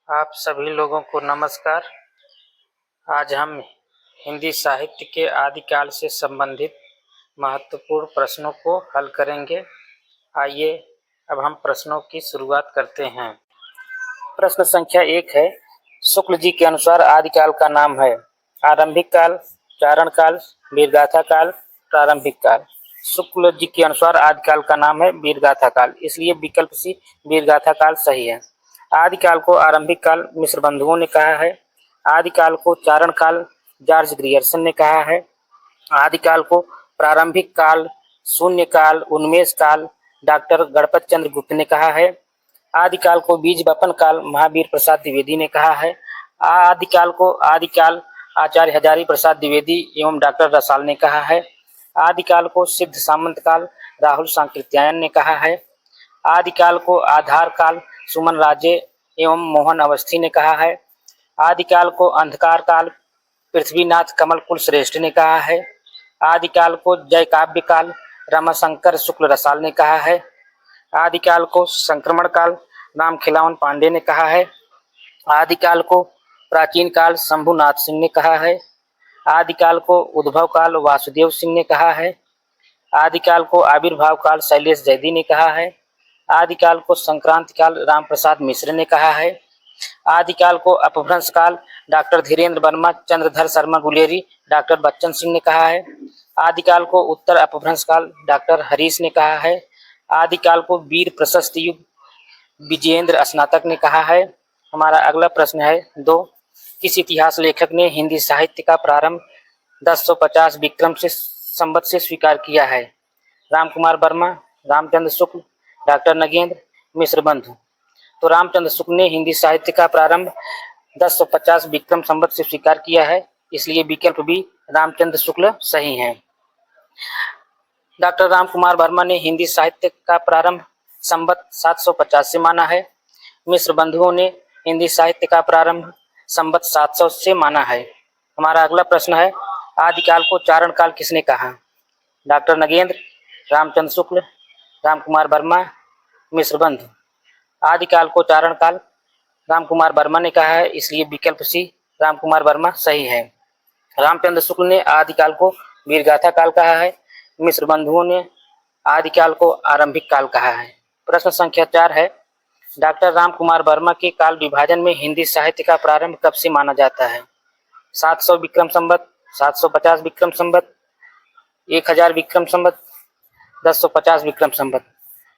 आप सभी लोगों को नमस्कार। आज हम हिंदी साहित्य के आदिकाल से संबंधित महत्वपूर्ण प्रश्नों को हल करेंगे। आइए अब हम प्रश्नों की शुरुआत करते हैं। प्रश्न संख्या 1 है, शुक्ल जी के अनुसार आदिकाल का नाम है? आरंभिक काल, चारण काल, वीरगाथा काल, प्रारंभिक काल। शुक्ल जी के अनुसार आदिकाल का नाम है वीरगाथा काल, इसलिए विकल्प सी वीरगाथा काल सही है। आदिकाल को आरंभिक काल मिश्र बंधुओं ने कहा है। आदिकाल को चारण काल जॉर्ज ग्रियर्सन ने कहा है। आदिकाल को प्रारंभिक काल, शून्य काल, उन्मेष काल डॉक्टर गणपत चंद्र गुप्त ने कहा है। आदिकाल को बीज वपन काल महावीर प्रसाद द्विवेदी ने कहा है। आदिकाल को आदिकाल आचार्य हजारी प्रसाद द्विवेदी एवं डॉक्टर रसाल ने कहा है। आदिकाल को सिद्ध सामंत काल राहुल सांकृत्यायन ने कहा है। आदिकाल को आधार काल सुमन राजे एवं मोहन अवस्थी ने कहा है। आदिकाल को अंधकार काल पृथ्वीनाथ कमल कुल श्रेष्ठ ने कहा है। आदिकाल को जय काव्य काल रमाशंकर शुक्ल रसाल ने कहा है। आदिकाल को संक्रमण काल राम खिलावन पांडे ने कहा है। आदिकाल को प्राचीन काल शंभुनाथ सिंह ने कहा है। आदिकाल को उद्भव काल वासुदेव सिंह ने कहा है। आदिकाल को आविर्भाव काल शैलेश जैदी ने कहा है। आदिकाल को संक्रांति काल राम प्रसाद मिश्र ने कहा है। आदिकाल को अपभ्रंश काल डॉक्टर धीरेन्द्र वर्मा, चंद्रधर शर्मा गुलेरी, डॉक्टर बच्चन सिंह ने कहा है। आदिकाल को उत्तर अपभ्रंश काल डॉक्टर हरीश ने कहा है। आदिकाल को वीर प्रशस्त युग विजयेंद्र स्नातक ने कहा है। हमारा अगला प्रश्न है 2, किस इतिहास लेखक ने हिंदी साहित्य का प्रारंभ 1050 विक्रम से संवत से स्वीकार किया है? राम कुमार वर्मा, रामचंद्र शुक्ल, डॉक्टर नगेंद्र, मिश्र बंधु। तो रामचंद्र शुक्ल ने हिंदी साहित्य का प्रारंभ 1050 विक्रम संवत से स्वीकार किया है, इसलिए विकल्प बी रामचंद्र शुक्ल सही है। डॉक्टर राम कुमार वर्मा ने हिंदी साहित्य का प्रारंभ संवत 750 से माना है। मिश्र बंधुओं ने हिंदी साहित्य का प्रारंभ संवत 700 से माना है। हमारा अगला प्रश्न है, आदिकाल को चारण काल किसने कहा? डॉक्टर नगेंद्र, रामचंद्र शुक्ल, राम कुमार वर्मा, मिश्र बंधु। आदिकाल को चारण काल राम कुमार वर्मा ने कहा है, इसलिए विकल्प सी राम कुमार वर्मा सही है। रामचंद्र शुक्ल ने आदिकाल को वीरगाथा काल कहा है। मिश्र बंधुओं ने आदिकाल को आरंभिक काल कहा है। प्रश्न संख्या 4 है, डॉक्टर राम कुमार वर्मा के काल विभाजन में हिंदी साहित्य का प्रारंभ कब से माना जाता है? 700 विक्रम संवत, 750 विक्रम संवत, 1000 विक्रम संवत, 1050 विक्रम संवत।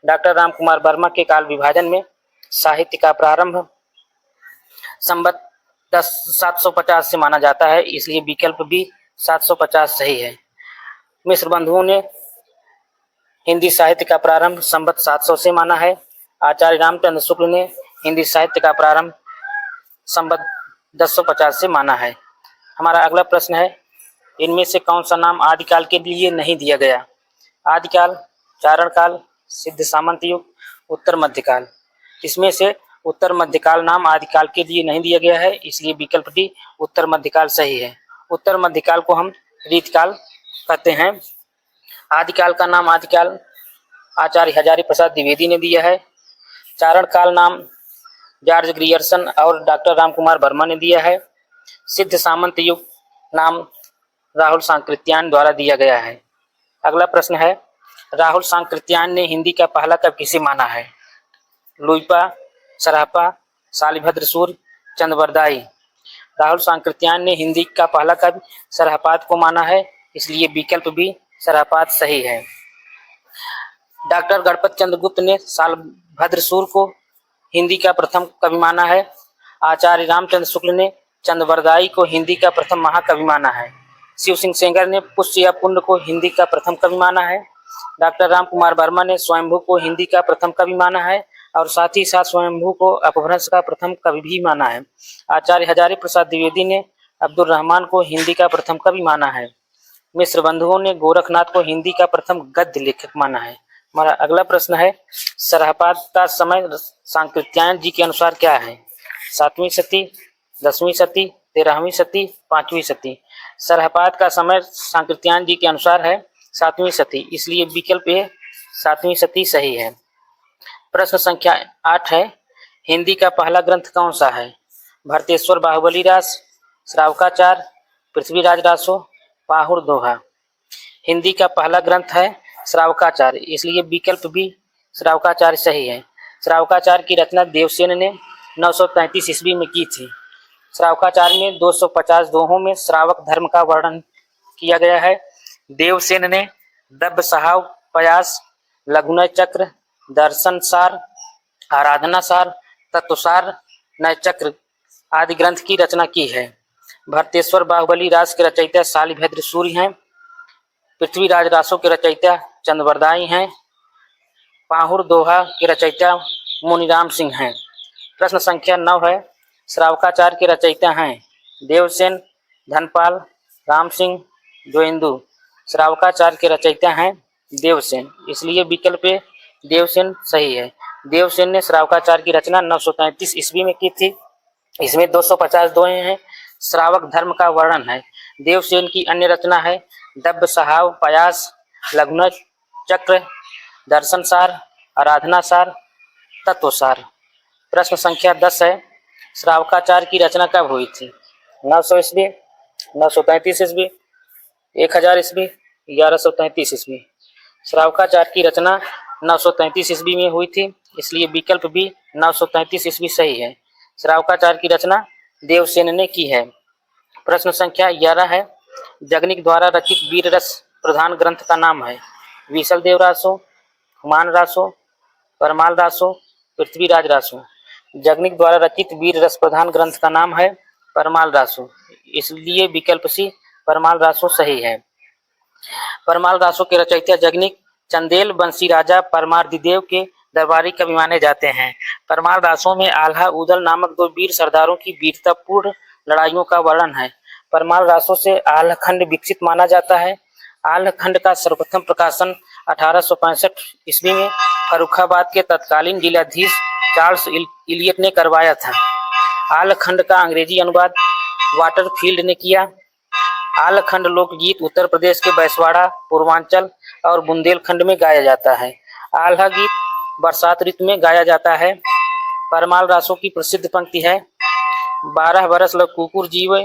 डॉक्टर राम कुमार वर्मा के काल विभाजन में साहित्य का प्रारंभ संवत 750 से माना जाता है, इसलिए विकल्प बी 750 सही है। मिश्र बंधुओं ने हिंदी साहित्य का प्रारंभ संवत 700 से माना है। आचार्य रामचंद्र शुक्ल ने हिंदी साहित्य का प्रारंभ संवत 1050 से माना है। हमारा अगला प्रश्न है, इनमें से कौन सा नाम आदिकाल के लिए नहीं दिया गया? आदिकाल, चारण काल, सिद्ध सामंत युग, उत्तर मध्यकाल। इसमें से उत्तर मध्यकाल नाम आदिकाल के लिए नहीं दिया गया है, इसलिए विकल्प डी उत्तर मध्यकाल सही है। उत्तर मध्यकाल को हम रीतकाल कहते हैं। आदिकाल का नाम आदिकाल आचार्य हजारी प्रसाद द्विवेदी ने दिया है। चारण काल नाम जॉर्ज ग्रियर्सन और डॉक्टर राम कुमार वर्मा ने दिया है। सिद्ध सामंत युग नाम राहुल सांकृत्यायन द्वारा दिया गया है। अगला प्रश्न है, राहुल सांकृत्यायन ने हिंदी का पहला कवि किसे माना है? लुइपा, सरापा, शालिभद्र सूर्य, चंद्रवरदाई। राहुल सांकृत्यायन ने हिंदी का पहला कवि सरहपाद को माना है, इसलिए विकल्प भी सरहपाद सही है। डॉक्टर गणपत चंद्र गुप्त ने शालिभद्र सूर्य को हिंदी का प्रथम कवि माना है। आचार्य रामचंद्र शुक्ल ने चंद्रवरदाई को हिंदी का प्रथम महाकवि माना है। शिव सिंह सेंगर ने पुष्य या पुण्य को हिंदी का प्रथम कवि माना है। डॉक्टर राम कुमार वर्मा ने स्वयंभू को हिंदी का प्रथम कवि माना है और साथ ही साथ स्वयंभू को अपभ्रंश का प्रथम कवि भी माना है। आचार्य हजारी प्रसाद द्विवेदी ने अब्दुल रहमान को हिंदी का प्रथम कवि माना है। मिश्र बंधुओं ने गोरखनाथ को हिंदी का प्रथम गद्य लेखक माना है। हमारा अगला प्रश्न है, सरहपाद का समय सांकृत्यायन जी के अनुसार क्या है? 7वीं सदी, 10वीं सदी, 13वीं सदी, 5वीं सदी। सरहपाद का समय सांकृत्यायन जी के अनुसार है 7वीं सदी, इसलिए विकल्प ए 7वीं सदी सही है। प्रश्न संख्या 8 है, हिंदी का पहला ग्रंथ कौन सा है? भरतेश्वर बाहुबली रास, श्रावकाचार, पृथ्वीराज रासो, पाहुर दोहा। हिंदी का पहला ग्रंथ है श्रावकाचार, इसलिए विकल्प भी श्रावकाचार सही है। श्रावकाचार की रचना देवसेन ने 933 ईस्वी में की थी। श्रावकाचार में 250 दोहों में श्रावक धर्म का वर्णन किया गया है। देवसेन ने दब्ब सहाव, पयास, लघुनय चक्र, दर्शन सार, आराधना सार, तत्वसार, नय चक्र आदि ग्रंथ की रचना की है। भरतेश्वर बाहुबली रास के रचयिता शालिभद्र सूर्य हैं। पृथ्वीराज रासों के रचयिता चंद्रवरदायी हैं। पाहुर दोहा के रचयिता मुनिराम सिंह हैं। प्रश्न संख्या 9 है। श्रावकाचार के रचयिता हैं देवसेन, धनपाल, राम सिंह, द्विवेंदु। श्रावकाचार के रचयिता हैं देवसेन, इसलिए विकल्प देवसेन सही है। देवसेन ने श्रावकाचार की रचना 933 ईस्वी में की थी। इसमें 250 दोहे हैं। श्रावक धर्म का वर्णन है। देवसेन की अन्य रचना है दब्ब सहाव, पयास, लघुनय चक्र, दर्शन सार, आराधना सार, तत्वसार। प्रश्न संख्या 10 है। श्रावकाचार की रचना कब हुई थी? 900 ईस्वी, 933 ईस्वी, 1000 ईस्वी, 1133 ईस्वी। श्रावकाचार की रचना 933 ईस्वी में हुई थी, इसलिए विकल्प भी 933 ईस्वी सही है। श्रावकाचार की रचना देवसेन ने की है। प्रश्न संख्या 11 है। जगनिक द्वारा रचित वीर रस प्रधान ग्रंथ का नाम है विसल देव रासो, हुमान रासो, परमाल रासो, पृथ्वीराज रासो। जगनिक द्वारा रचित वीर रस प्रधान ग्रंथ का नाम है परमाल रासो, इसलिए विकल्प सी परमाल रासो सही है। परमाल रासो के रचयिता जगनिक चंदेल बंसी राजा परमार्दिदेव के दरबारी कवि माने जाते हैं। परमाल रासों में आल्हा उदल नामक 2 वीर सरदारों की वीरतापूर्ण लड़ाइयों का वर्णन है। परमाल रासों से आल्हखंड विकसित माना जाता है। आल्हखंड का सर्वप्रथम प्रकाशन 1865 ईस्वी में फर्रुखाबाद के तत्कालीन जिलाधीश चार्ल्स इलियट ने करवाया था। आल्हखंड का अंग्रेजी अनुवाद वाटरफील्ड ने किया। आल्हखंड लोकगीत उत्तर प्रदेश के बैसवाड़ा, पूर्वांचल और बुंदेलखंड में गाया जाता है। आल्हा गीत बरसात ऋतु में गाया जाता है। परमाल रासों की प्रसिद्ध पंक्ति है 12 बरस ल कुकुर जीवे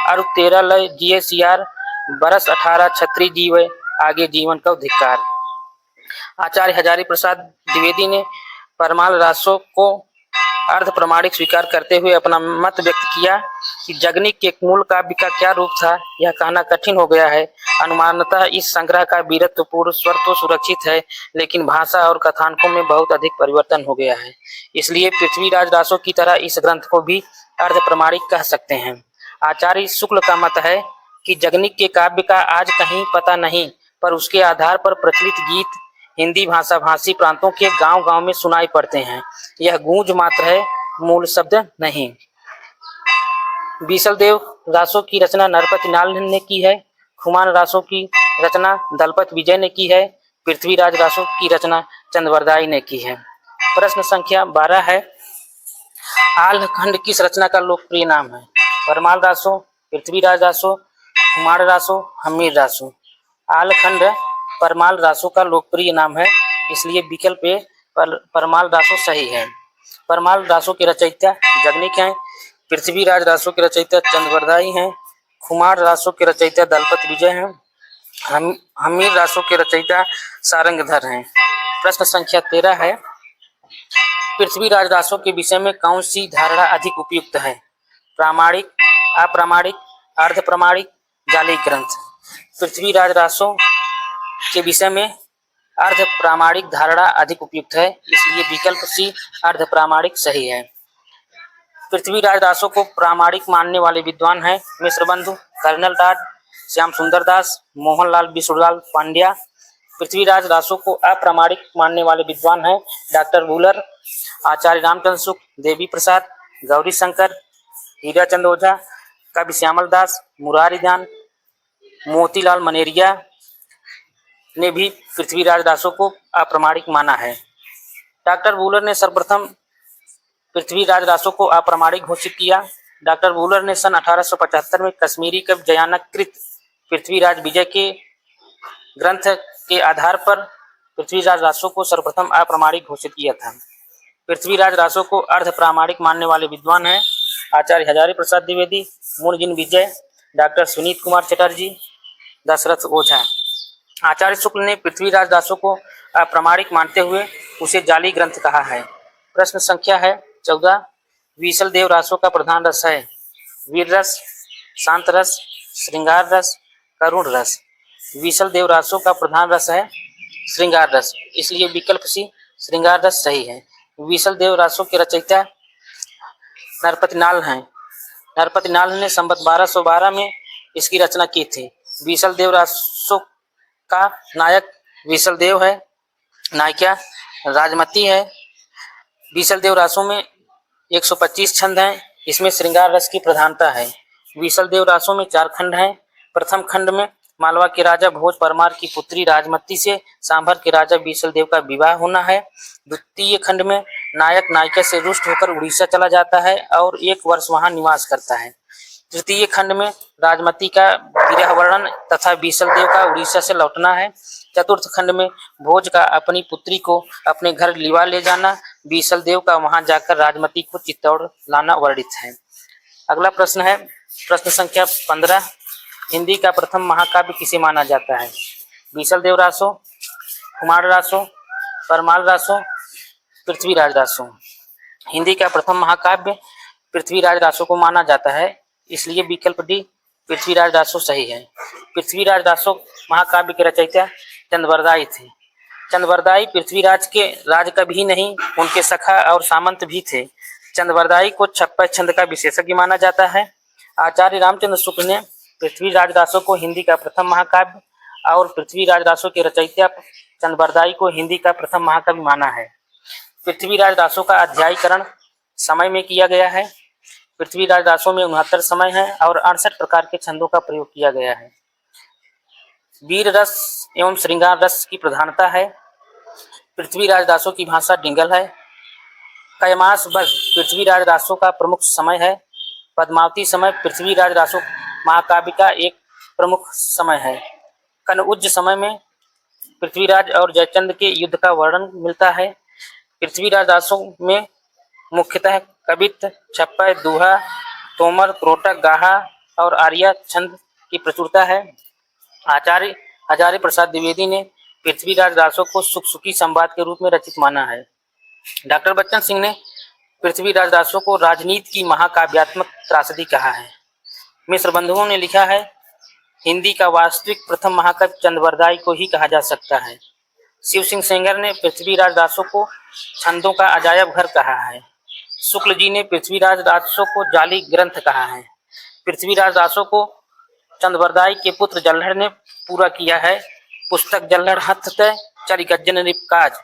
और 13 ल जिये सियार, बरस 18 छत्री जीवे, आगे जीवन का धिक्कार। आचार्य हजारी प्रसाद द्विवेदी ने परमाल रासों को अर्ध प्रमाणिक स्वीकार करते हुए अपना मत व्यक्त किया कि जगनिक के मूल काव्य का क्या रूप था यह कहना कठिन हो गया है। अनुमानतः इस संग्रह का वीरत्वपूर्ण स्वर तो सुरक्षित है, लेकिन भाषा और कथानकों में बहुत अधिक परिवर्तन हो गया है। इसलिए पृथ्वीराज रासों की तरह इस ग्रंथ को भी अर्ध प्रमाणिक कह सकते हैं। आचार्य शुक्ल का मत है कि जगनिक के काव्य का आज कहीं पता नहीं, पर उसके आधार पर प्रचलित गीत हिंदी भाषा भाषी प्रांतों के गांव-गांव में सुनाई पड़ते हैं। यह गूंज मात्र है, मूल शब्द नहीं। विसल देव रासों की रचना नरपति नाल ने की है। खुमान रासों की रचना दलपत विजय ने की है। पृथ्वीराज रासों की रचना चंद्रवरदायी ने की है। प्रश्न संख्या 12 है। आल्हखंड किस रचना का लोकप्रिय नाम है? परमाल रासो, पृथ्वीराज रासो, खुमार रासो, हमीर रासो। आल्हखंड परमाल रासों का लोकप्रिय नाम है, इसलिए विकल्प ए परमाल रासो सही है। परमाल रासों के रचयिता जगनिक हैं। पृथ्वीराज रासों के रचयिता चंद्रवरदायी हैं। खुमार रासों के रचयिता दलपत विजय हैं। हमीर रासों के रचयिता सारंगधर हैं। प्रश्न संख्या 13 है। पृथ्वीराज रासों के विषय में कौन सी धारणा अधिक उपयुक्त है? प्रामाणिक, अप्रामाणिक, अर्ध प्रमाणिक, जाली ग्रंथ। पृथ्वीराज रासों के विषय में अर्ध प्रामाणिक धारणा अधिक उपयुक्त है, इसलिए विकल्प सी अर्ध प्रामाणिक सही है। पृथ्वीराज रासों को प्रामाणिक मानने वाले विद्वान हैं मिश्रबंधु, कर्नल डाट, श्याम सुंदर दास, मोहनलाल विश्वलाल पांड्या। पृथ्वीराज रासों को अप्रामाणिक मानने वाले विद्वान हैं डॉक्टर वूलर, आचार्य रामचंद्र शुक्ल, देवी प्रसाद, गौरी शंकर, हीराचंद ओझा, कवि श्यामल दास, मुरारी दान, मोतीलाल मनेरिया ने भी पृथ्वीराज रासों को अप्रामाणिक माना है। डॉक्टर वूलर ने सर्वप्रथम पृथ्वीराज रासों को अप्रामाणिक घोषित किया। डॉक्टर वूलर ने सन 1875 में कश्मीरी कवि जयानकृत पृथ्वीराज विजय के ग्रंथ के आधार पर पृथ्वीराज रासों को सर्वप्रथम अप्रामाणिक घोषित किया था। पृथ्वीराज रासों को अर्ध प्रामाणिक मानने वाले विद्वान हैं आचार्य हजारी प्रसाद द्विवेदी, मुनजिन विजय, डॉक्टर सुनीत कुमार चटर्जी, दशरथ ओझा। आचार्य शुक्ल ने पृथ्वीराज दासों को अप्रामाणिक मानते हुए उसे जाली ग्रंथ कहा है। प्रश्न संख्या है 14। विसल देव रासों का प्रधान रस है वीर रस, शांत रस, श्रृंगार रस, करुण रस। विसल देव रासों का प्रधान रस है श्रृंगार रस, इसलिए विकल्प सी श्रृंगार रस सही है। विसल देव रासों के रचयिता नरपतिनाल हैं। नरपतिनाल ने संवत 1212 में इसकी रचना की थी। विसल देव रासों का नायक विसल देव है, नायिका राजमती है। विसल देव रासों में 125 छंद हैं, इसमें श्रृंगार रस की प्रधानता है। विसल देव रासों में 4 खंड हैं। प्रथम खंड में मालवा के राजा भोज परमार की पुत्री राजमती से सांभर के राजा विसल देव का विवाह होना है। द्वितीय खंड में नायक नायिका से रुष्ट होकर उड़ीसा चला जाता है और 1 वर्ष वहां निवास करता है। तृतीय खंड में राजमती का विरह वर्णन तथा विसल देव का उड़ीसा से लौटना है। चतुर्थ खंड में भोज का अपनी पुत्री को अपने घर लिवा ले जाना, विसल देव का वहां जाकर राजमती को चित्तौड़ लाना वर्णित है। अगला प्रश्न है प्रश्न संख्या 15। हिंदी का प्रथम महाकाव्य किसे माना जाता है? विसल देव रासो, कुमार रासो, परमाल रासो, पृथ्वीराज रासो। हिंदी का प्रथम महाकाव्य पृथ्वीराज रासो को माना जाता है, इसलिए विकल्प डी पृथ्वीराज रासो सही है। पृथ्वीराज रासो महाकाव्य के रचयिता चंद्रवरदाई थे। चंद्रवरदाई पृथ्वीराज के राज कवि ही नहीं, उनके सखा और सामंत भी थे। चंद्रवरदाई को छप्पर छंद का विशेषज्ञ माना जाता है। आचार्य रामचंद्र शुक्ल ने पृथ्वीराज रासो को हिंदी का प्रथम महाकाव्य और पृथ्वीराज रासो के रचयिता चंद्रवरदाई को हिंदी का प्रथम महाकाव्य माना है। पृथ्वीराज रासो का अध्यायीकरण समय में किया गया है। पृथ्वीराज रासो में 69 समय है और 68 प्रकार के छंदों का प्रयोग किया गया है। वीर रस एवं श्रृंगार रस की प्रधानता है। पृथ्वीराज रासो की भाषा डिंगल है। कयमास वर्ष पृथ्वीराज रासो का प्रमुख समय है। पद्मावती समय पृथ्वीराज रासो महाकाव्य का एक प्रमुख समय है। कनउज समय में पृथ्वीराज और जयचंद के युद्ध का वर्णन मिलता है। पृथ्वीराज रासो में मुख्यतः कवित्त, छप्पर, दूहा, तोमर, त्रोटक, गाहा और आर्या छंद की प्रचुरता है। आचार्य हजारी प्रसाद द्विवेदी ने पृथ्वीराज रासो को सुख सुखी संवाद के रूप में रचित माना है। डॉक्टर बच्चन सिंह ने पृथ्वीराज रासो को राजनीति की महाकाव्यात्मक त्रासदी कहा है। मिश्र बंधुओं ने लिखा है, हिंदी का वास्तविक प्रथम महाकाव्य चंद्रवरदाई को ही कहा जा सकता है। शिव सिंह सेंगर ने पृथ्वीराज रासो को छंदों का अजायब घर कहा है। शुक्ल जी ने पृथ्वीराज रासो को जाली ग्रंथ कहा है। पृथ्वीराज रासो को चंद्रवरदाई के पुत्र जल्हड़ ने पूरा किया है। पुस्तक जल्हड़ हथ तय चरि गज्जन रिपकाज।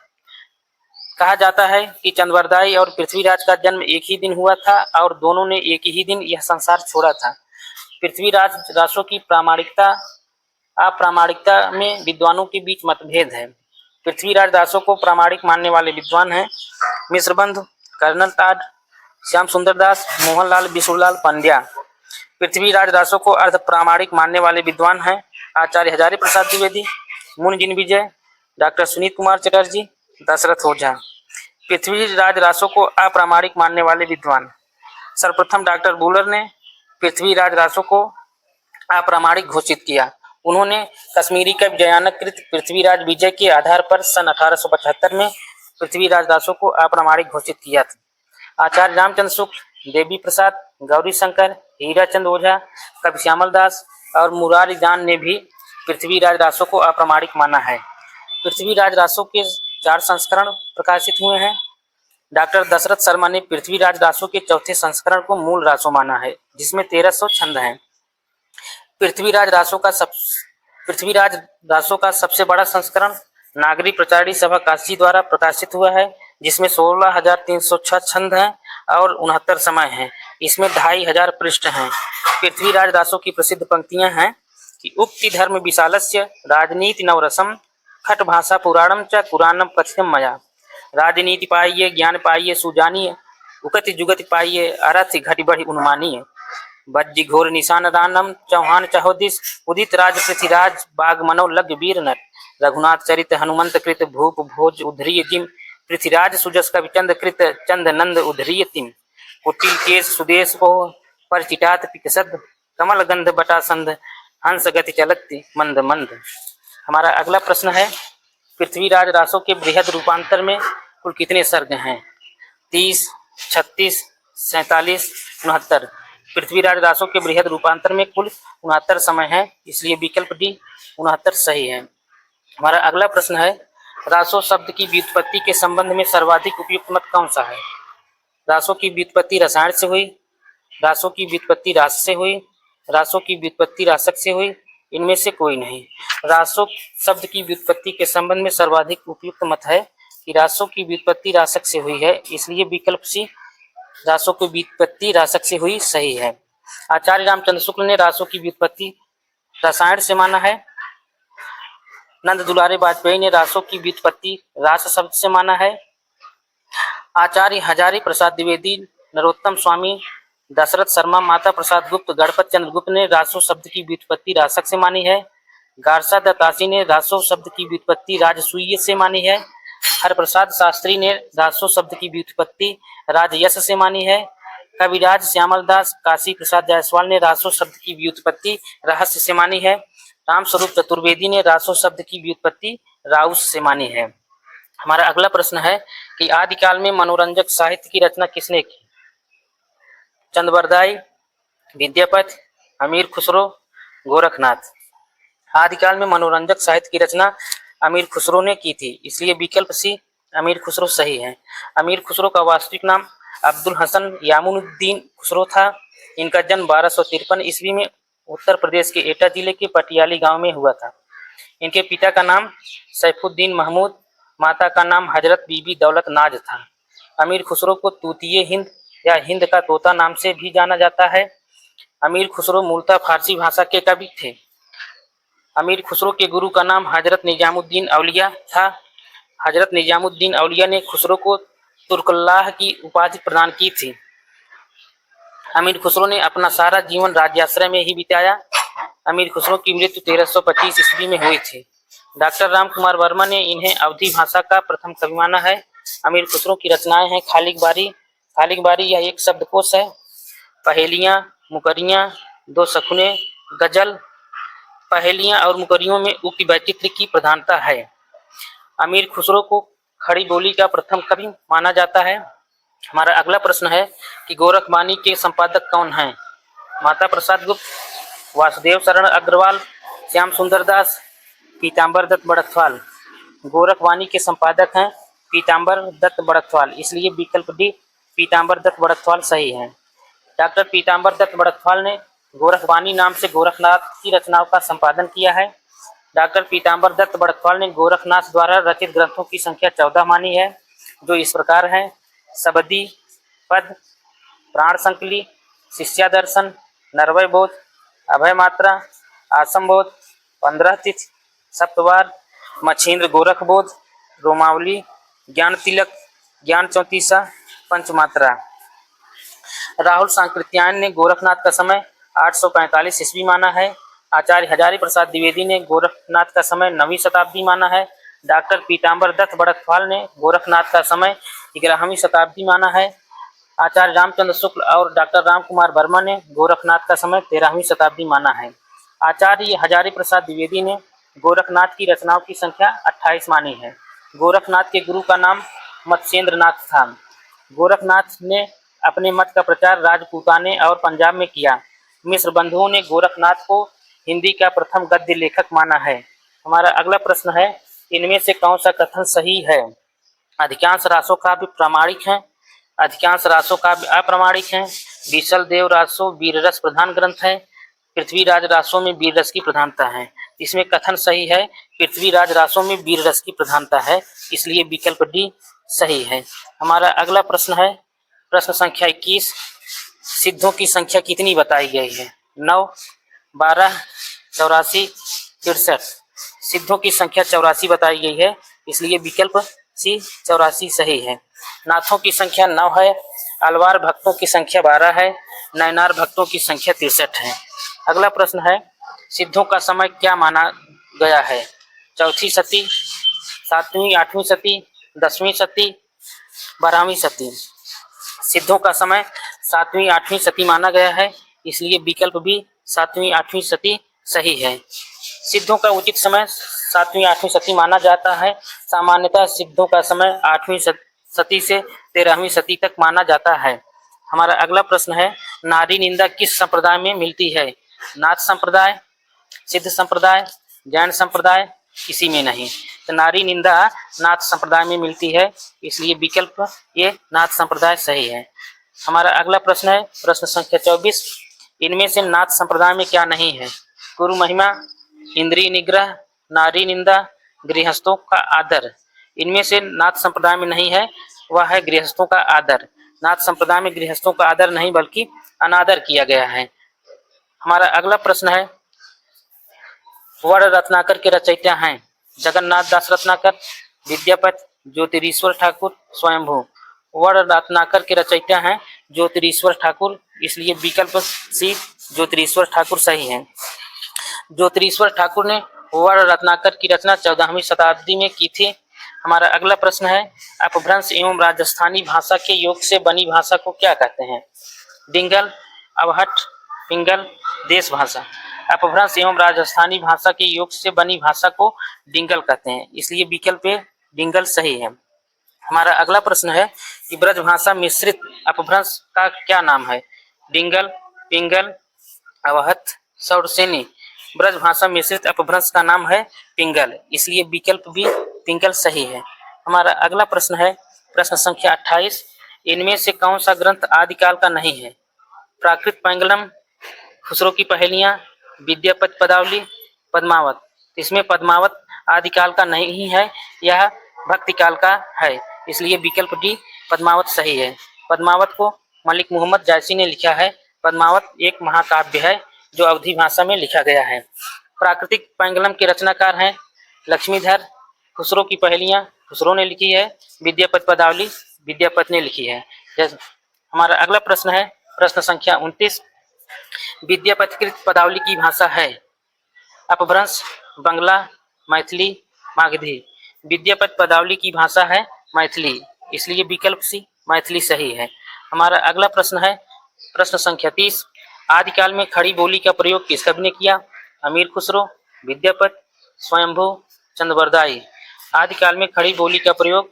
कहा जाता है कि चंद्रवरदाई और पृथ्वीराज का जन्म एक ही दिन हुआ था और दोनों ने एक ही दिन यह संसार छोड़ा था। पृथ्वीराज रासो की प्रामाणिकता अप्रामाणिकता में विद्वानों के बीच मतभेद है। पृथ्वीराज रासो को प्रामाणिक मानने वाले विद्वान हैं मिश्रबंधु, कर्नल टाड, श्याम सुंदर दास, मोहनलाल बिशुलाल पंड्या। पृथ्वीराज रासो को अर्ध प्रामाणिक मानने वाले विद्वान हैं आचार्य हजारी प्रसाद द्विवेदी, मुनजिन विजय, डॉक्टर सुनीत कुमार चटर्जी, दशरथ ओझा। पृथ्वीराज रासो को अप्रामाणिक मानने वाले विद्वान सर्वप्रथम डॉक्टर बुलर ने पृथ्वीराज रासो को अप्रामाणिक घोषित किया। उन्होंने कश्मीरी कवि जयानक कृत पृथ्वीराज विजय के आधार पर सन 1875 में पृथ्वीराज रासो को अप्रामाणिक घोषित किया था। आचार्य रामचंद्र शुक्ल, देवी प्रसाद, गौरी शंकर, हीराचंद ओझा, कवि श्यामल दास और मुरारी दान ने भी पृथ्वीराज रासो को अप्रामाणिक माना है। पृथ्वीराज रासो के 4 संस्करण प्रकाशित हुए हैं। डॉक्टर दशरथ शर्मा ने पृथ्वीराज रासो के चौथे संस्करण को मूल रासो माना है, जिसमें 1300 छंद हैं। पृथ्वीराज रासो का सबसे बड़ा संस्करण नागरी प्रचारी सभा काशी द्वारा प्रकाशित हुआ है, जिसमें 16,306 छंद हैं और 69 समय हैं। इसमें 2500 पृष्ठ हैं। पृथ्वीराज रासो की प्रसिद्ध पंक्तियां हैं कि उक्ति धर्म विशालस्य राजनीति नवरसम खट भाषा पुराणम च कुरानम कथितम मया। राजनीति पाइये, ज्ञान पाइये, सुजानिए, उकति जुगति पाइये, अरथ घटि बढ़ी उन्मानिए। बज्जी घोर निशान दानम चौहान चहोदिस उदित राज पृथ्वीराज बाग मनो लग वीर नट। रघुनाथ चरित हनुमंत कृत भूप भोज उधरिय जिम। पृथ्वीराज सुजस कवि चंद कृत चंद नंद उधरिय तिम। कुटिल केश सुदेश को परिचिटात पिकसद कमल गंध बटासंध हंस गति चलती मंद मंद। हमारा अगला प्रश्न है पृथ्वीराज रासों के बृहद रूपांतर में कुल कितने सर्ग हैं? 30, 36, 47, 69। पृथ्वीराज रासों के बृहद रूपांतर में कुल 69 समय है, इसलिए विकल्प डी 69 सही है। हमारा अगला प्रश्न है रासो शब्द की व्युत्पत्ति के संबंध में सर्वाधिक उपयुक्त मत कौन सा है? रासों की व्युत्पत्ति रसायन से हुई, रासों की व्युत्पत्ति रास से हुई, रासों की व्युत्पत्ति रासक से हुई, इनमें से कोई नहीं। रासो शब्द की व्युत्पत्ति के संबंध में सर्वाधिक उपयुक्त मत है कि रासों की व्युत्पत्ति रासक से हुई है, इसलिए विकल्प सी रासों की व्युत्पत्ति रासक से हुई सही है। आचार्य रामचंद्र शुक्ल ने रासों की व्युत्पत्ति रसायन से माना है। नंद दुलारे वाजपेयी ने रासों की व्युत्पत्ति रास शब्द से माना है। आचार्य हजारी प्रसाद द्विवेदी, नरोत्तम स्वामी, दशरथ शर्मा, माता प्रसाद गुप्त, गणपत चंद्र गुप्त ने रासो शब्द की व्युत्पत्ति रासक से मानी है। गारसा दत्तासी ने रासो शब्द की व्युत्पत्ति राजसूय से मानी है। हरप्रसाद शास्त्री ने रासो शब्द की व्युत्पत्ति राजयश से मानी है। कविराज श्यामल दास, काशी प्रसाद जायसवाल ने रासो शब्द की व्युत्पत्ति रहस्य से मानी है। रामस्वरूप चतुर्वेदी ने रासो शब्द की व्युत्पत्ति राउस से मानी है। हमारा अगला प्रश्न है कि आदिकाल में मनोरंजक साहित्य की रचना किसने की? चंद्रबरदाई, विद्यापति, अमीर खुसरो, गोरखनाथ। आदिकाल में मनोरंजक साहित्य की रचना अमीर खुसरो ने की थी, इसलिए विकल्प सी अमीर खुसरो सही है। अमीर खुसरो का वास्तविक नाम अब्दुल हसन यामुनुद्दीन खुसरो था। इनका जन्म 1253 ईस्वी में उत्तर प्रदेश के एटा जिले के पटियाली गांव में हुआ था। इनके पिता का नाम सैफुद्दीन महमूद, माता का नाम हजरत बीबी दौलत नाज था। अमीर खुसरो को तूतिए हिंद या हिंद का तोता नाम से भी जाना जाता है। अमीर खुसरो मूलतः फारसी भाषा के कवि थे। अमीर खुसरो के गुरु का नाम हजरत निजामुद्दीन औलिया था। हजरत निजामुद्दीन औलिया ने खुसरो को तुर्कल्लाह की उपाधि प्रदान की थी। अमीर खुसरो ने अपना सारा जीवन राज्याश्रय में ही बिताया। अमीर खुसरो की मृत्यु 1325 ईस्वी में हुई थी। डॉक्टर राम कुमार वर्मा ने इन्हें अवधी भाषा का प्रथम कवि माना है। अमीर खुसरो की रचनाएं हैं खालिक बारी। खालिक बारी यह एक शब्दकोश है। पहेलियां, मुकरियां, दो सखुने, गजल। पहेलियां और मुकरियों में उक्ति वैचित्र्य की प्रधानता है। अमीर खुसरो को खड़ी बोली का प्रथम कवि माना जाता है। हमारा अगला प्रश्न है कि गोरखवाणी के संपादक कौन हैं? माता प्रसाद गुप्त, वासुदेव शरण अग्रवाल, श्याम सुंदर दास, पीताम्बर दत्त बड़कथवाल। गोरखवाणी के संपादक हैं पीताम्बर दत्त बड़कथवाल, इसलिए विकल्प डी पीताम्बर दत्त बड़कथवाल सही है। डॉक्टर पीताम्बर दत्त बड़कथवाल ने गोरखवाणी नाम से गोरखनाथ की रचनाओं का संपादन किया है। डॉक्टर पीताम्बर दत्त बड़कथवाल ने गोरखनाथ द्वारा रचित ग्रंथों की संख्या 14 मानी है, जो इस प्रकार है: सबदी, पद, प्राण संकली, शिष्यादर्शन, नरवय बोध, अभय मात्रा, आसम बोध, 15 तिथि, सप्तवार, मछिंद्र गोरख बोध, रोमावली, ज्ञान तिलक, ज्ञान चौतीसा, पंचमात्रा। राहुल सांकृत्यायन ने गोरखनाथ का समय 845 ईस्वी माना है। आचार्य हजारी प्रसाद द्विवेदी ने गोरखनाथ का समय 9वीं शताब्दी माना है। डॉक्टर पीताम्बर दत्त बड़कथवाल ने गोरखनाथ का समय 11वीं शताब्दी माना है। आचार्य रामचंद्र शुक्ल और डॉक्टर राम कुमार वर्मा ने गोरखनाथ का समय 13वीं शताब्दी माना है। आचार्य हजारी प्रसाद द्विवेदी ने गोरखनाथ की रचनाओं की संख्या 28 मानी है। गोरखनाथ के गुरु का नाम मत्स्येंद्र नाथ था। गोरखनाथ ने अपने मत का प्रचार राजपूताने और पंजाब में किया। मिश्र बंधुओं ने गोरखनाथ को हिंदी का प्रथम गद्य लेखक माना है। हमारा अगला प्रश्न है, इनमें से कौन सा कथन सही है? अधिकांश रासो काव्य प्रामाणिक हैं, अधिकांश रासो काव्य अप्रामाणिक हैं, बीसल देव रासो वीररस प्रधान ग्रंथ है, पृथ्वीराज रासो में वीररस की प्रधानता है। इसमें कथन सही है, पृथ्वीराज रासो में वीररस की प्रधानता है, इसलिए विकल्प डी सही है। हमारा अगला प्रश्न है प्रश्न संख्या 21, सिद्धों की संख्या कितनी बताई गई है? 9, 12, 84, 63। सिद्धों की संख्या 84 बताई गई है, इसलिए विकल्प सी 84 सही है। नाथों की संख्या 9 है, अलवार भक्तों की संख्या 12 है, नयनार भक्तों की संख्या 63 है। अगला प्रश्न है, सिद्धों का समय क्या माना गया है? चौथी सती, 7वीं 8वीं सती, 10वीं सती, 12वीं सती। सिद्धों का समय सातवीं आठवीं सती माना गया है, इसलिए विकल्प बी सातवीं आठवीं सती सही है। सिद्धों का उचित समय सातवीं आठवीं सती माना जाता है। सामान्यतः सिद्धों का समय आठवीं सती से 13वीं सदी तक माना जाता है। हमारा अगला प्रश्न है, नारी निंदा किस संप्रदाय में मिलती है? नाथ संप्रदाय, सिद्ध संप्रदाय, जैन संप्रदाय, किसी में नहीं। तो नारी निंदा नाथ संप्रदाय में मिलती है, इसलिए विकल्प ये नाथ संप्रदाय सही है। हमारा अगला प्रश्न है प्रश्न संख्या 24, इनमें से नाथ संप्रदाय में क्या नहीं है? गुरु महिमा, इंद्रिय निग्रह, नारी निंदा, गृहस्थों का आदर। इनमें से नाथ संप्रदाय में नहीं है, वह है गृहस्थों का आदर। नाथ संप्रदाय में गृहस्थों का आदर नहीं बल्कि अनादर किया गया है। हमारा अगला प्रश्न है, वर्ण रत्नाकर के रचयिता हैं जगन्नाथ दास रत्नाकर, विद्यापति, ज्योतिरीश्वर ठाकुर, स्वयंभू। वर्ण रत्नाकर के रचयिता हैं ज्योतिरीश्वर ठाकुर, इसलिए विकल्प सी ज्योतिरीश्वर ठाकुर सही है। ज्योतिरीश्वर ठाकुर ने वर्ण रत्नाकर की रचना 14वीं शताब्दी में की थी। हमारा अगला प्रश्न है, अपभ्रंश एवं राजस्थानी भाषा के योग से बनी भाषा को क्या कहते हैं? डिंगल, अवहट, पिंगल, देश भाषा। अपभ्रंश एवं राजस्थानी भाषा के योग से बनी भाषा को डिंगल कहते हैं, इसलिए विकल्प डिंगल सही है। हमारा अगला प्रश्न है कि ब्रज भाषा मिश्रित अपभ्रंश का क्या नाम है? डिंगल, पिंगल, अवहत, सौरसेनी। ब्रज भाषा मिश्रित अपभ्रंश का नाम है पिंगल, इसलिए विकल्प भी पिंगल सही है। हमारा अगला प्रश्न है प्रश्न संख्या 28, इनमें से कौन सा ग्रंथ आदिकाल का नहीं है? प्राकृत पैंगलम, खुसरो की पहेलियां, विद्यापति पदावली, पद्मावत। इसमें पद्मावत आदिकाल का नहीं है, यह भक्ति काल का है, इसलिए विकल्प डी पद्मावत सही है। पद्मावत को मलिक मोहम्मद जायसी ने लिखा है। पद्मावत एक महाकाव्य है जो अवधी भाषा में लिखा गया है। प्राकृतिक पैंगलम के रचनाकार हैं लक्ष्मीधर, खुसरो की पहेलियां खुसरो ने लिखी है, विद्यापति पदावली विद्यापति ने लिखी है। हमारा अगला प्रश्न है प्रश्न संख्या 29, विद्यापतिकृत पदावली की भाषा है अपभ्रंश, बंगला, मैथिली, मागधी। विद्यापति पदावली की भाषा है मैथिली, इसलिए विकल्प सी मैथिली सही है। हमारा अगला प्रश्न है प्रश्न संख्या 30, आदिकाल में खड़ी बोली का प्रयोग किस कवि ने किया? अमीर खुसरो, विद्यापति, स्वयंभू, चंद्रबरदाई। आदिकाल में खड़ी बोली का प्रयोग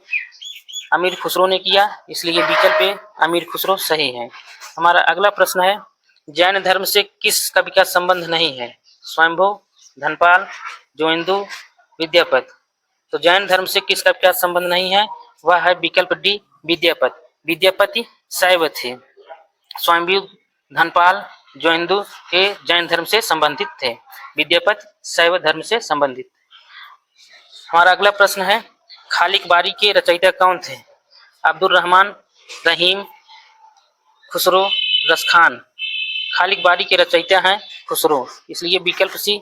अमीर खुसरो ने किया, इसलिए विकल्प अमीर खुसरो सही है। हमारा अगला प्रश्न है, जैन धर्म से किस कवि का संबंध नहीं है? स्वयंभू, धनपाल, जोइंदू, विद्यापति। तो जैन धर्म से किस कवि का संबंध नहीं है? वह है विकल्प डी विद्यापति। विद्यापति शैव थे, स्वयंभू, धनपाल, जोइंदू के जैन धर्म से संबंधित थे, विद्यापति शैव धर्म से संबंधित। हमारा अगला प्रश्न है, खालिक बारी के रचयिता कौन थे? अब्दुल रहमान, रहीम, खुसरो, रसखान। खालिक बारी के रचयिता हैं खुसरो, इसलिए विकल्प सी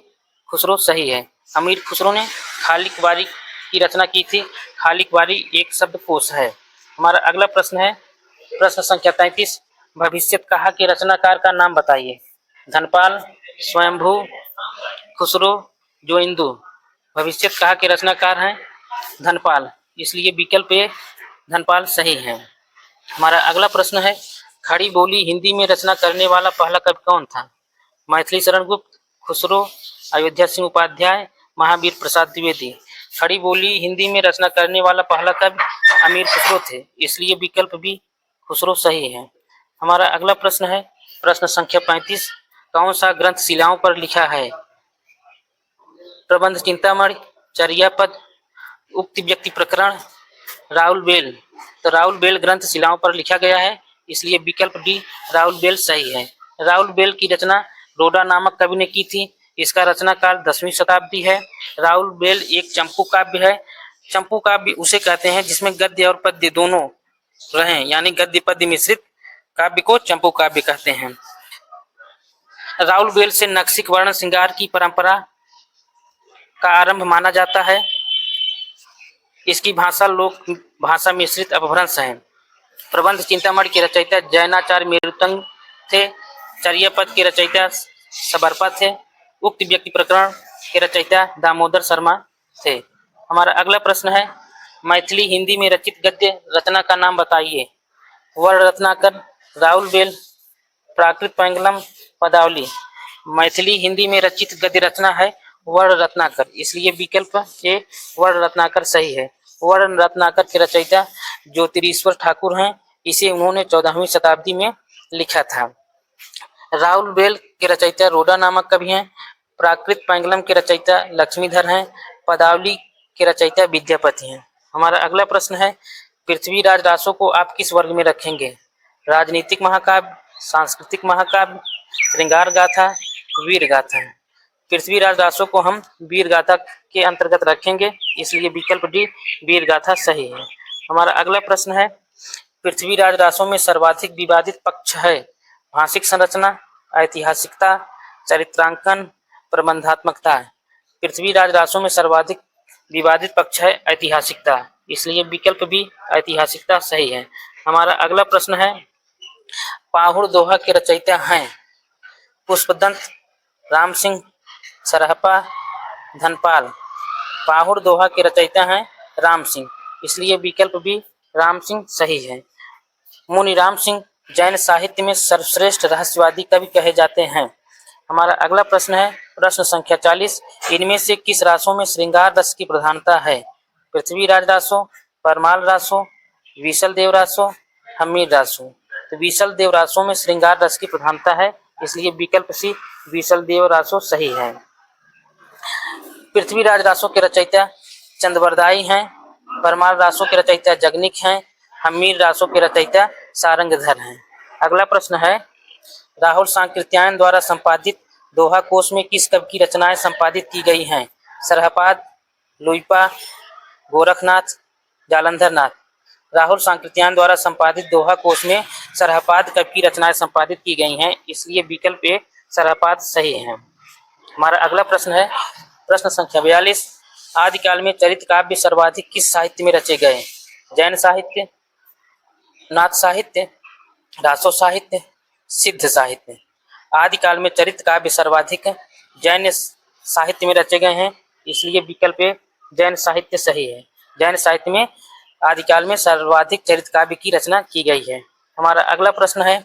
खुसरो सही है। अमीर खुसरो ने खालिक बारी की रचना की थी। खालिक बारी एक शब्दकोश है। हमारा अगला प्रश्न है प्रश्न संख्या 33, भविष्यत कहा के रचनाकार का नाम बताइए? धनपाल, स्वयंभू, खुसरो, जोइंदू। भविष्यत कहा के रचनाकार हैं धनपाल, इसलिए विकल्प ए धनपाल सही है। हमारा अगला प्रश्न है, खड़ी बोली हिंदी में रचना करने वाला पहला कवि कौन था? मैथिली शरण गुप्त, खुसरो, अयोध्या सिंह उपाध्याय, महावीर प्रसाद द्विवेदी। खड़ी बोली हिंदी में रचना करने वाला पहला कवि अमीर खुसरो थे, इसलिए विकल्प बी खुसरो सही है। हमारा अगला प्रश्न है प्रश्न संख्या 35, कौन सा ग्रंथ शिलाओं पर लिखा है? प्रबंध चिंतामणि, चर्यापद, उक्ति व्यक्ति प्रकरण, राहुल बेल। तो राहुल बेल ग्रंथ शिलाओं पर लिखा गया है, इसलिए विकल्प डी राहुल बेल सही है। राहुल बेल की रचना रोडा नामक कवि ने की थी। इसका रचना काल 10वीं शताब्दी है। राहुल बेल एक चंपू काव्य है। चंपू काव्य उसे कहते हैं जिसमें गद्य और पद्य दोनों रहें, यानी गद्य पद्य मिश्रित काव्य को चंपू काव्य कहते हैं। राहुल बेल से नक्सिक वर्ण श्रृंगार की परंपरा का आरंभ माना जाता है। इसकी भाषा लोक भाषा मिश्रित अपभ्रंश है। प्रबंध चिंतामणि के रचयिता जैनाचार्य मेरुतंग थे। चर्यापद के रचयिता सबरपा थे। उक्त व्यक्ति प्रकरण के रचयिता दामोदर शर्मा थे। हमारा अगला प्रश्न है, मैथिली हिंदी में रचित गद्य रचना का नाम बताइए? वर्ण रत्नाकर, राहुल बेल प्राकृत पैंगलम पदावली मैथिली हिंदी में रचित गद्य रचना है वर्ण रत्नाकर, इसलिए विकल्प ए वर्ण रत्नाकर सही है। वर्ण रत्नाकर के रचयिता ज्योतिरीश्वर ठाकुर हैं, इसे उन्होंने 14वीं शताब्दी में लिखा था। राहुल बेल के रचयिता रोडा नामक कवि हैं। प्राकृत पैंगलम के रचयिता लक्ष्मीधर हैं। पदावली के रचयिता विद्यापति हैं। हमारा अगला प्रश्न है, पृथ्वीराज रासो को आप किस वर्ग में रखेंगे? राजनीतिक महाकाव्य, सांस्कृतिक महाकाव्य, श्रृंगार गाथा, वीर गाथा। पृथ्वीराज रासो को हम वीर गाथा के अंतर्गत रखेंगे, इसलिए विकल्प डी वीर गाथा सही है। हमारा अगला प्रश्न है, पृथ्वीराज रासो में सर्वाधिक विवादित पक्ष है भाषिक संरचना, ऐतिहासिकता, चरित्रांकन, प्रबंधात्मकता। पृथ्वीराज रासो में सर्वाधिक विवादित पक्ष है ऐतिहासिकता, इसलिए विकल्प भी ऐतिहासिकता सही है। हमारा अगला प्रश्न है, पाहुड़ दोहा के रचयिता हैं पुष्पदंत, राम सिंह सरहपा, धनपाल। पाहुड़ दोहा के रचयिता हैं राम सिंह, इसलिए विकल्प भी राम सिंह सही है। मुनि राम सिंह जैन साहित्य में सर्वश्रेष्ठ रहस्यवादी कवि कहे जाते हैं। हमारा अगला प्रश्न है, प्रश्न संख्या 40, इनमें से किस रासों में श्रृंगार रस की प्रधानता है? पृथ्वीराज रासो, परमाल रासो, विसल देव रासो, हमीर रासो। तो विसल देव रासो में श्रृंगार रस की प्रधानता है, इसलिए विकल्प सी विसल देव रासो सही है। पृथ्वीराज रासो के रचयिता चंद्रवरदाई हैं। परमाल रासो के रचयिता जगनिक हैं। हमीर रासो के रचयिता सारंगधर हैं। अगला प्रश्न है, राहुल सांकृत्यायन द्वारा संपादित दोहा कोश में किस कवि की रचनाएं संपादित की गई हैं? सरहपाद, लुइपा, गोरखनाथ, जालंधर नाथ। राहुल सांकृत्यायन द्वारा संपादित दोहा कोश में सरहपाद कवि की रचनाएं संपादित की गई हैं, इसलिए विकल्प ए सरहपाद सही है। हमारा अगला प्रश्न है, प्रश्न संख्या 42, आदिकाल में चरित काव्य सर्वाधिक किस साहित्य में रचे गए? जैन साहित्य, नाथ साहित्य, रासो साहित्य, सिद्ध साहित्य। आदिकाल में चरित काव्य सर्वाधिक जैन साहित्य में रचे गए हैं, इसलिए विकल्प ए जैन साहित्य सही है। जैन साहित्य में आदिकाल में सर्वाधिक चरित काव्य की रचना की गई है। हमारा अगला प्रश्न है,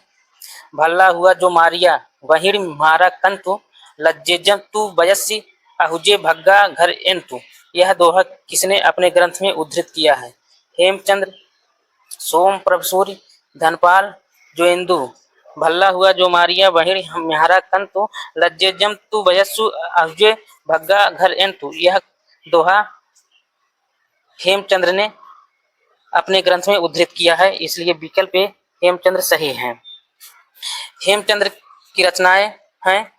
भल्ला हुआ जो मारिया वहीर मारा कंतु लज्जेजम तू बयसी अहुजे भग्गा घर एंतु। यह दोहा किसने अपने ग्रंथ में उद्धृत किया है? हेमचंद्र, सोम प्रभसूरी, धनपाल, जोइंदु। भल्ला हुआ जो मारिया वहीर म्यारा कंतु लज्जेजम तू बयस्सु अहुजे भग्गा घर एंतु। यह दोहा हेमचंद्र ने अपने ग्रंथ में उद्धृत किया है, इसलिए विकल्प ए हेमचंद्र सही है। हेमचंद्र की रचनाएं हैं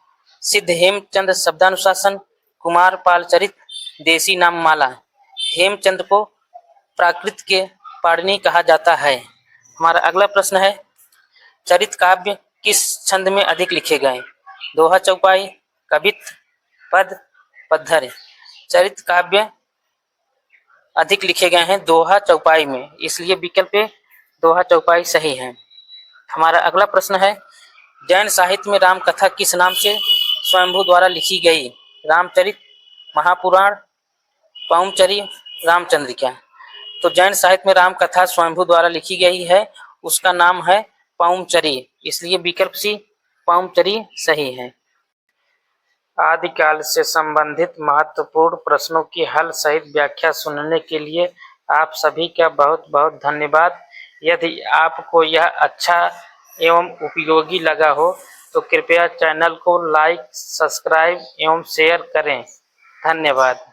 सिद्ध हेमचंद्र शब्दानुशासन, कुमार पाल चरित, देसी नाम माला। हेमचंद्र को प्राकृत के पाणिनि कहा जाता है। हमारा अगला प्रश्न है, चरित काव्य किस छंद में अधिक लिखे गए? दोहा चौपाई, कवित्त, पद, पद्धर। चरित काव्य अधिक लिखे गए हैं दोहा चौपाई में, इसलिए विकल्प ए दोहा चौपाई सही है। हमारा अगला प्रश्न है, जैन साहित्य में राम कथा किस नाम से स्वयंभू द्वारा लिखी गई? रामचरित, महापुराण, पौमचरी, रामचंद्रिका। तो जैन साहित्य में राम कथा स्वयंभू द्वारा लिखी गई है, उसका नाम है पौमचरी, इसलिए विकल्प सी पौमचरी सही है। आदिकाल से संबंधित महत्वपूर्ण प्रश्नों की हल सहित व्याख्या सुनने के लिए आप सभी का बहुत बहुत धन्यवाद। यदि आपको यह अच्छा एवं उपयोगी लगा हो तो कृपया चैनल को लाइक, सब्सक्राइब एवं शेयर करें। धन्यवाद।